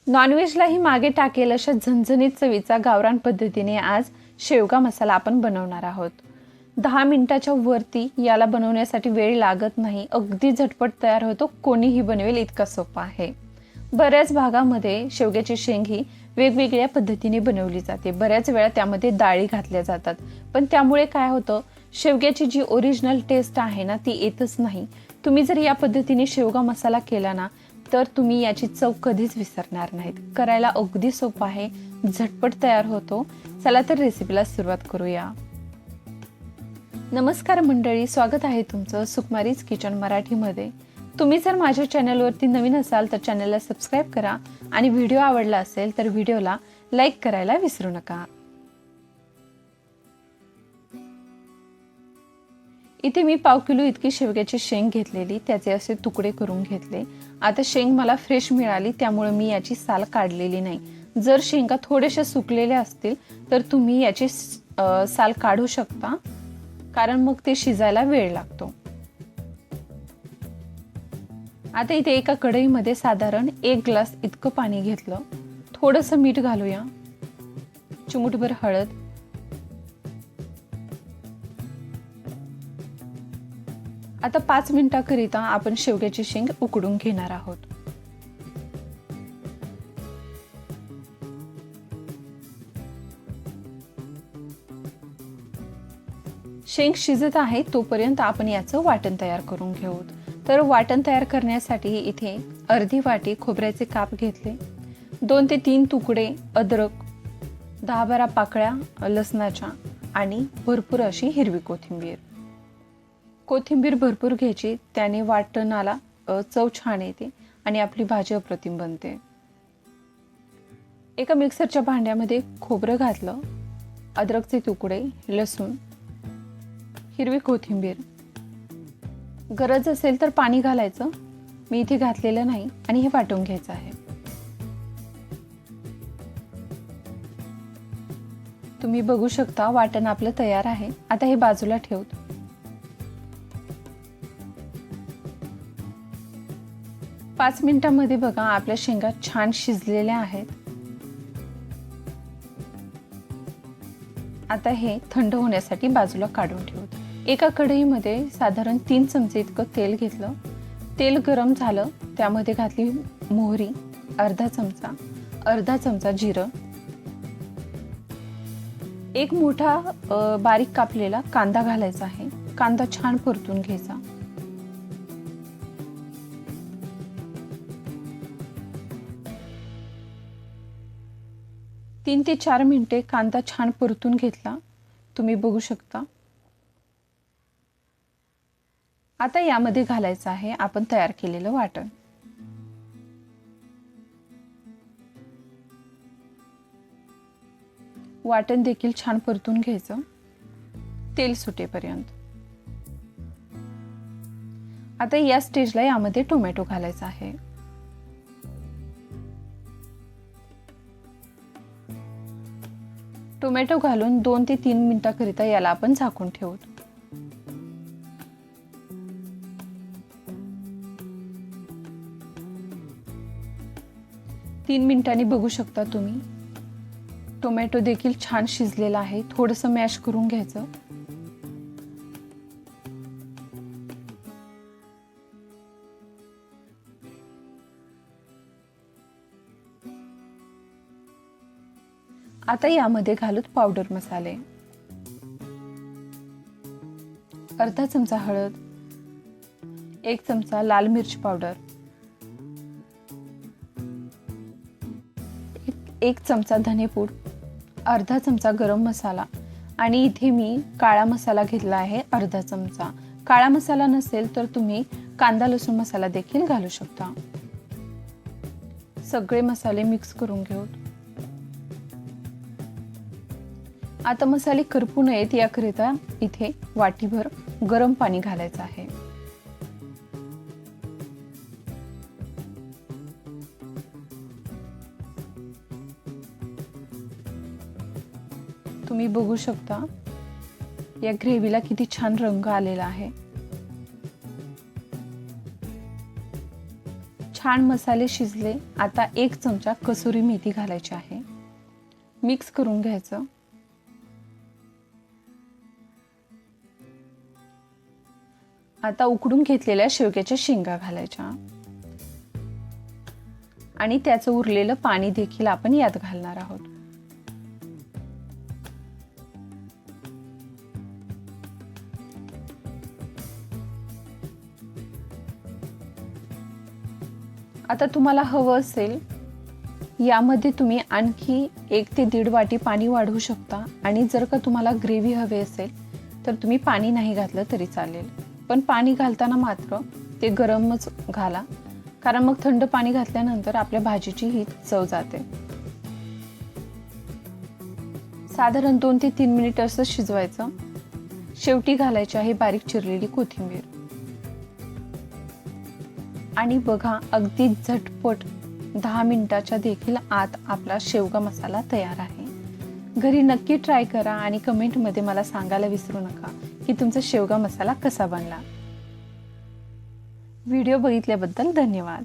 नॉनव्हेजलाही मागे टाकेल अशा झणझणीत चवीचा गावरान पद्धतीने आज शेवगा मसाला आपण बनवणार आहोत। 10 मिनिटाच्या वरती याला बनवण्यासाठी वेळ लागत नाही, अगदी झटपट तयार होतो, कोणीही बनवेल इतका सोपा आहे। बऱ्याच भागामध्ये शेवग्याची शेंग ही वेगवेगळ्या पद्धतीने बनवली जाते, बऱ्याच वेळा त्यामध्ये डाळी घातल्या जातात, पण त्यामुळे काय होतं, शेवग्याची जी ओरिजिनल टेस्ट आहे ना ती येतच नाही। तुम्ही जर या पद्धतीने शेवगा मसाला केला ना तर तुम्ही याची चव कधीच विसरणार नाहीत। करायला अगदी सोपा आहे, झटपट तयार होतो। चला तर रेसिपीला सुरुवात करूया। नमस्कार मंडळी, स्वागत आहे तुमचं सुकुमारीज किचन मराठीमध्ये। तुम्ही जर माझ्या चॅनलवरती नवीन असाल तर चॅनलला सबस्क्राइब करा आणि व्हिडिओ आवडला असेल तर व्हिडिओला लाईक करायला विसरू नका। इथे मी पाव किलो इतकी शेवग्याची शेंग घेतलेली, त्याचे असे तुकडे करून घेतले। आता शेंग मला फ्रेश मिळाली त्यामुळे मी याची साल काढलेली नाही। जर शेंगा थोडेशा सुकलेल्या असतील तर तुम्ही याची साल काढू शकता, कारण मग ते शिजायला वेळ लागतो। आता इथे एका कढईमध्ये साधारण 1 ग्लास इतकं पाणी घेतलं, थोडंसं मीठ घालूया, चिमूटभर हळद, आता 5 मिनिटांकरिता आपण शेवग्याची शेंग उकडून घेणार आहोत। शेंग शिजत आहे तोपर्यंत आपण याचं वाटण तयार करून घेऊ। तर वाटण तयार करण्यासाठी इथे अर्धी वाटी खोबऱ्याचे काप घेतले, 2 ते 3 तुकडे अद्रक, 10-12 पाकळ्या लसणाच्या आणि भरपूर अशी हिरवी कोथिंबीर। कोथिंबीर भरपूर घ्यायची, त्याने वाटणाला चव छान येते आणि आपली भाजी अप्रतिम बनते। एका मिक्सरच्या भांड्यामध्ये खोबरं घातलं, अद्रकचे तुकडे, लसूण, हिरवी कोथिंबीर, गरज असेल तर पाणी घालायचं, मी इथे घातलेलं नाही, आणि हे वाटून घ्यायचं आहे। तुम्ही बघू शकता वाटण आपलं तयार आहे। आता हे बाजूला ठेवतो। 5 मिनिटांमध्ये बघा आपल्या शेंगा छान शिजलेल्या आहेत। आता हे थंड होण्यासाठी बाजूला काढून ठेवतो। एका कढईमध्ये साधारण 3 चमचे इतकं तेल घेतलं, तेल गरम झालं, त्यामध्ये घातली मोहरी, अर्धा चमचा जिरं, एक मोठा बारीक कापलेला कांदा घालायचा आहे। कांदा छान परतून घ्यायचा। तीन ते 4 मिनिटे कांदा छान परतून घेतला, तुम्ही बघू शकता। आता यामध्ये घालायचं आहे आपण तयार केलेलं वाटण। वाटण देखील छान परतून घ्यायचं, तेल सुटेपर्यंत। आता या स्टेजला यामध्ये टोमॅटो घालायचा आहे। टोमॅटो घालून 2 ते 3 मिनिटांकरिता याला आपण झाकून ठेवू। 3 मिनिटांनी बघू शकता तुम्ही टोमॅटो देखील छान शिजलेला आहे। थोडंसं मॅश करून घ्यायचं। आता यामध्ये घालूत पावडर मसाले, अर्धा चमचा हळद, 1 चमचा लाल मिरची पावडर, 1 चमचा धनेपूड, अर्धा चमचा गरम मसाला, आणि इथे मी काळा मसाला घेतला आहे अर्धा चमचा। काळा मसाला नसेल तर तुम्ही कांदा लसूण मसाला देखील घालू शकता। सगळे मसाले मिक्स करून घेऊ। आता मसाले करपू नयेत याकरिता इथे वाटीभर गरम पाणी घालायचं आहे। तुम्ही बघू शकता या ग्रेव्हीला किती छान रंग आलेला आहे। छान मसाले शिजले. आता 1 चमचा कसुरी मेथी घालायची आहे. मिक्स करून घ्यायचं. आता उकडून घेतलेल्या शेवग्याच्या शेंगा घालायच्या आणि त्याचं उरलेलं पाणी देखील आपण यात घालणार आहोत. आता तुम्हाला हवं असेल यामध्ये तुम्ही आणखी 1 ते 1.5 वाटी पाणी वाढवू शकता आणि जर का तुम्हाला ग्रेव्ही हवी असेल तर तुम्ही पाणी नाही घातलं तरी चालेल. पण पाणी घालताना मात्र ते गरमच घाला, कारण मग थंड पाणी घातल्यानंतर आपल्या भाजीची ही चव जाते. साधारण 2 ते 3 मिनिट असं शिजवायचं. शेवटी घालायची आहे बारीक चिरलेली कोथिंबीर. आणि बघा, अगदी झटपट 10 मिनिटाच्या देखील आत आपला शेवगा मसाला तयार आहे. घरी नक्की ट्राय करा आणि कमेंटमध्ये मला सांगायला विसरू नका की तुमचा शेवगा मसाला कसा बनला. व्हिडिओ बघितल्याबद्दल धन्यवाद.